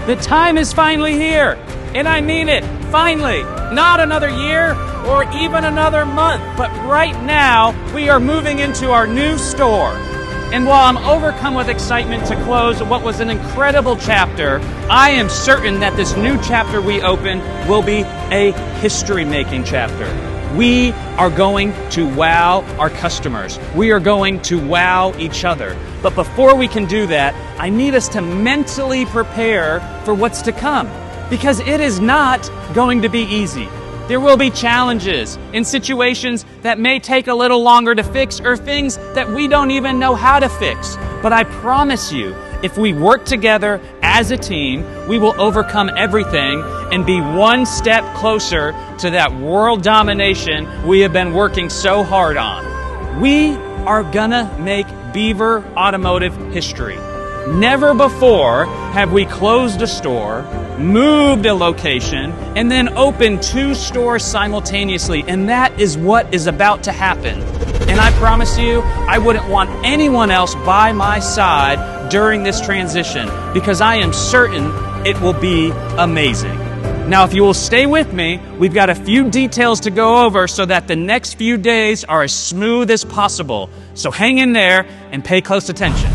The time is finally here, and I mean it, finally. Not another year or even another month, but right now we are moving into our new store. And while I'm overcome with excitement to close what was an incredible chapter, I am certain that this new chapter we open will be a history-making chapter. We are going to wow our customers. We are going to wow each other. But before we can do that, I need us to mentally prepare for what's to come, because it is not going to be easy. There will be challenges in situations that may take a little longer to fix, or things that we don't even know how to fix. But I promise you, if we work together as a team, we will overcome everything and be one step closer to that world domination we have been working so hard on. We are gonna make Beaver Automotive history. Never before have we closed a store, moved a location, and then opened 2 stores simultaneously, and that is what is about to happen. And I promise you, I wouldn't want anyone else by my side during this transition, because I am certain it will be amazing. Now, if you will stay with me, we've got a few details to go over so that the next few days are as smooth as possible. So hang in there and pay close attention.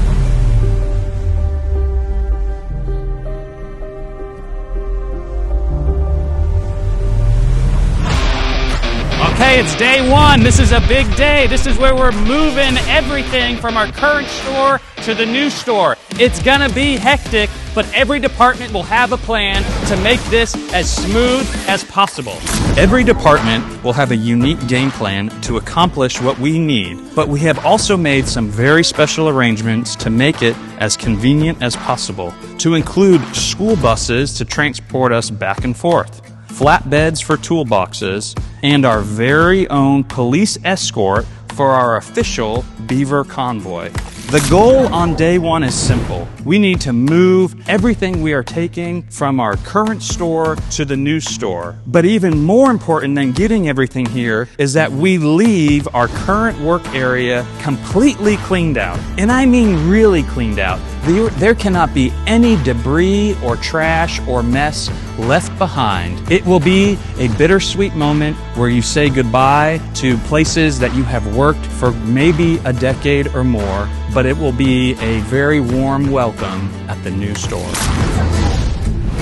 Okay, it's day 1. This is a big day. This is where we're moving everything from our current store to the new store. It's gonna be hectic, but every department will have a plan to make this as smooth as possible. Every department will have a unique game plan to accomplish what we need, but we have also made some very special arrangements to make it as convenient as possible, to include school buses to transport us back and forth, flatbeds for toolboxes, and our very own police escort for our official Beaver convoy. The goal on day 1 is simple. We need to move everything we are taking from our current store to the new store. But even more important than getting everything here is that we leave our current work area completely cleaned out. And I mean really cleaned out. There cannot be any debris or trash or mess left behind. It will be a bittersweet moment where you say goodbye to places that you have worked for maybe a decade or more, but it will be a very warm welcome at the new store.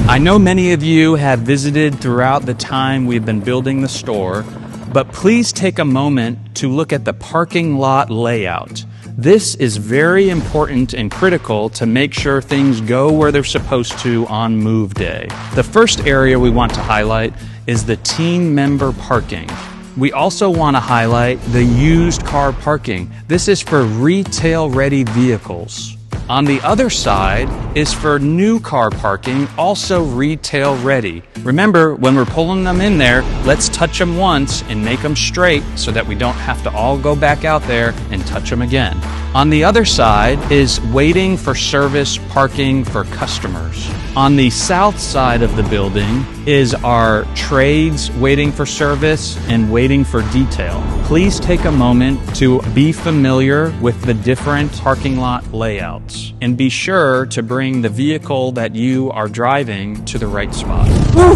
I know many of you have visited throughout the time we've been building the store, but please take a moment to look at the parking lot layout. This is very important and critical to make sure things go where they're supposed to on move day. The first area we want to highlight is the team member parking. We also want to highlight the used car parking. This is for retail-ready vehicles. On the other side is for new car parking, also retail ready. Remember, when we're pulling them in there, let's touch them once and make them straight so that we don't have to all go back out there and touch them again. On the other side is waiting for service parking for customers. On the south side of the building is our trades waiting for service and waiting for detail. Please take a moment to be familiar with the different parking lot layouts and be sure to bring the vehicle that you are driving to the right spot. Woo!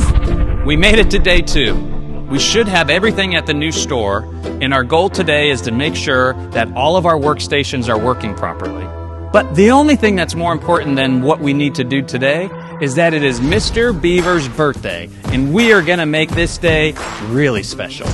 We made it to day 2. We should have everything at the new store, and our goal today is to make sure that all of our workstations are working properly. But the only thing that's more important than what we need to do today is that it is Mr. Beaver's birthday, and we are going to make this day really special.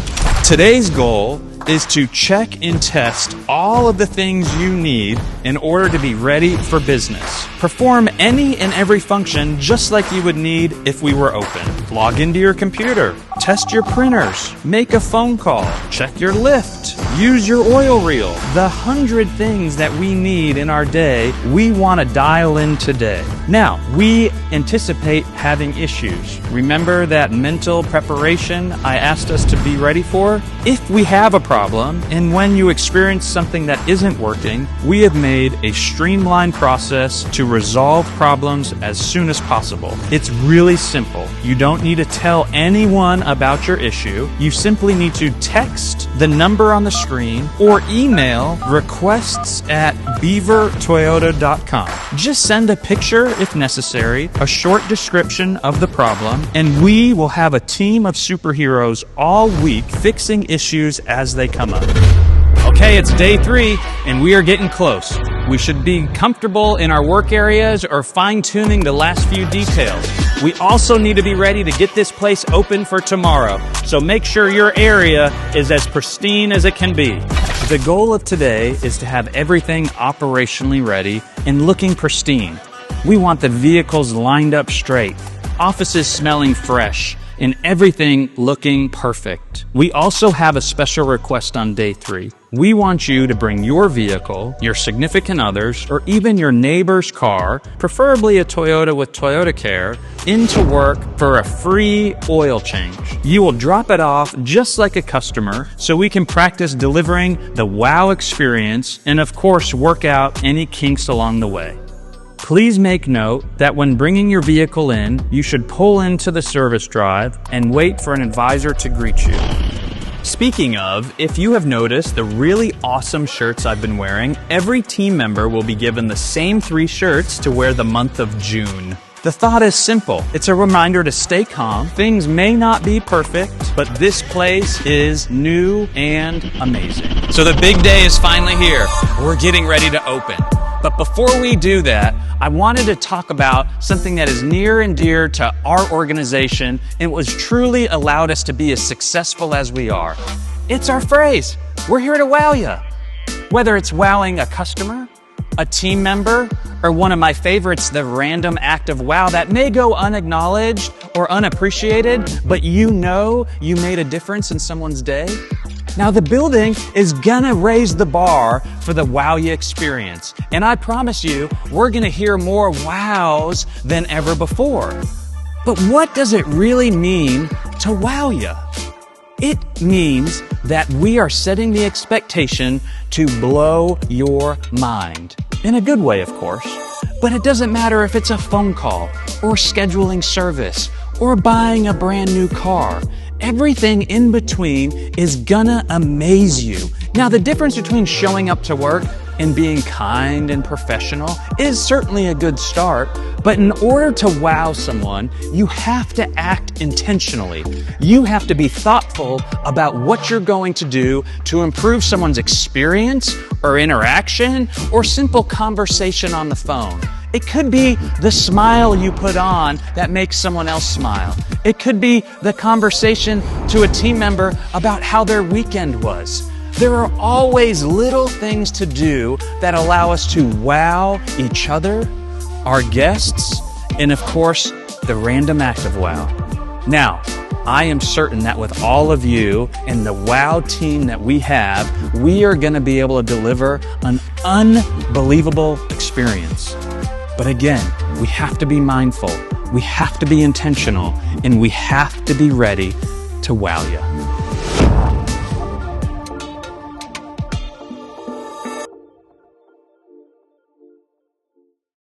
Today's goal is to check and test all of the things you need in order to be ready for business. Perform any and every function just like you would need if we were open. Log into your computer, test your printers, make a phone call, check your lift, use your oil reel. The 100 things that we need in our day, we want to dial in today. Now, we anticipate having issues. Remember that mental preparation I asked us to be ready for? If we have a problem, and when you experience something that isn't working, we have made a streamlined process to resolve problems as soon as possible. It's really simple. You don't need to tell anyone about your issue. You simply need to text the number on the screen or email requests@beavertoyota.com. Just send a picture if necessary, a short description of the problem, and we will have a team of superheroes all week fixing issues as they come up. Okay, it's day 3, and we are getting close. We should be comfortable in our work areas or fine-tuning the last few details. We also need to be ready to get this place open for tomorrow, so make sure your area is as pristine as it can be. The goal of today is to have everything operationally ready and looking pristine. We want the vehicles lined up straight, offices smelling fresh, and everything looking perfect. We also have a special request on day 3. We want you to bring your vehicle, your significant others, or even your neighbor's car, preferably a Toyota with Toyota Care, into work for a free oil change. You will drop it off just like a customer so we can practice delivering the wow experience and of course work out any kinks along the way. Please make note that when bringing your vehicle in, you should pull into the service drive and wait for an advisor to greet you. Speaking of, if you have noticed the really awesome shirts I've been wearing, every team member will be given the same 3 shirts to wear the month of June. The thought is simple. It's a reminder to stay calm. Things may not be perfect, but this place is new and amazing. So the big day is finally here. We're getting ready to open. But before we do that, I wanted to talk about something that is near and dear to our organization and was truly allowed us to be as successful as we are. It's our phrase. We're here to wow you. Whether it's wowing a customer, a team member, or one of my favorites, the random act of wow that may go unacknowledged or unappreciated, but you know you made a difference in someone's day. Now the building is gonna raise the bar for the wow you experience. And I promise you, we're gonna hear more wows than ever before. But what does it really mean to wow you? It means that we are setting the expectation to blow your mind. In a good way, of course. But it doesn't matter if it's a phone call, or scheduling service, or buying a brand new car. Everything in between is gonna amaze you. Now, the difference between showing up to work and being kind and professional is certainly a good start, but in order to wow someone, you have to act intentionally. You have to be thoughtful about what you're going to do to improve someone's experience or interaction or simple conversation on the phone. It could be the smile you put on that makes someone else smile. It could be the conversation to a team member about how their weekend was. There are always little things to do that allow us to wow each other, our guests, and of course, the random act of wow. Now, I am certain that with all of you and the wow team that we have, we are going to be able to deliver an unbelievable experience. But again, we have to be mindful, we have to be intentional, and we have to be ready to wow you.